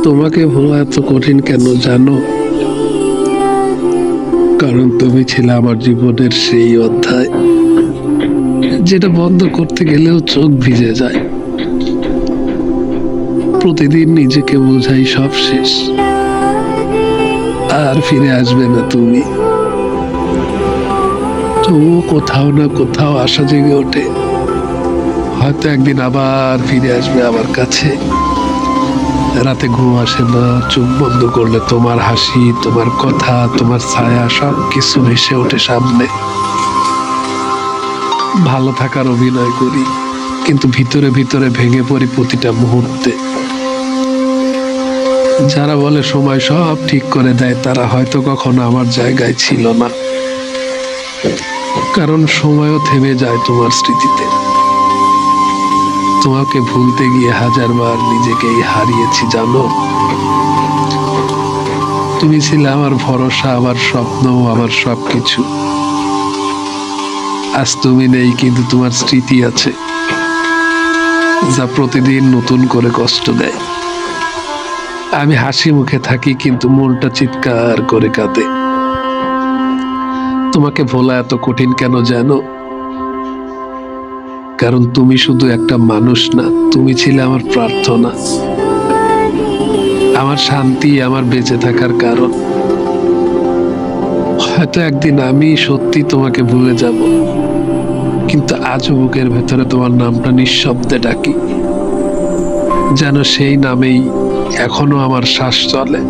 তোমাকে ভোলা এত কঠিন কেন জানো? কারণ তুমি ছিলে আমার জীবনের সেই অধ্যায় যেটা বন্ধ করতে গেলেও চোখ ভিজে যায়। প্রতিদিন নিজেকে বোঝাই সব শেষ, আর ফিরে আসবে না তুমি। তো কোথাও না কোথাও আশা জেগে ওঠে, হয়তো একদিন আবার ফিরে আসবে আমার কাছে। রাতে ঘুম আসে না, চোখ বন্ধ করলে তোমার হাসি, তোমার কথা, তোমার ছায়া সব কিছু ভেসে ওঠে সামনে। ভালো থাকার অভিনয় করি, কিন্তু ভিতরে ভিতরে ভেঙে পড়ি প্রতিটা মুহূর্তে। যারা বলে সময় সব ঠিক করে দেয়, তারা হয়তো কখনো আমার জায়গায় ছিল না। কারণ সময়ও থেমে যায় তোমার স্মৃতিতে। তোমাকে ভুলতে গিয়ে হাজারবার নিজেকেই হারিয়েছি জানো। তুমি ছিলে আমার ভরসা, আমার স্বপ্ন, আমার সবকিছু। আজ তুমি নেই, কিন্তু তোমার স্মৃতি আছে, যা প্রতিদিন নতুন করে কষ্ট দেয়। আমি হাসি মুখে থাকি, কিন্তু মনটা চিৎকার করে কাঁদে। তোমাকে ভোলা এত কঠিন কেন জানো? কারণ তুমি শুধু একটা মানুষ না, তুমি ছিলে আমার প্রার্থনা, আমার শান্তি, আমার বেঁচে থাকার কারণ। হয়তো একদিন আমি সত্যি তোমাকে ভুলে যাব, কিন্তু আজও বুকের ভেতরে তোমার নামটা নিঃশব্দে ডাকি, যেন সেই নামেই এখনো আমার শ্বাস চলে।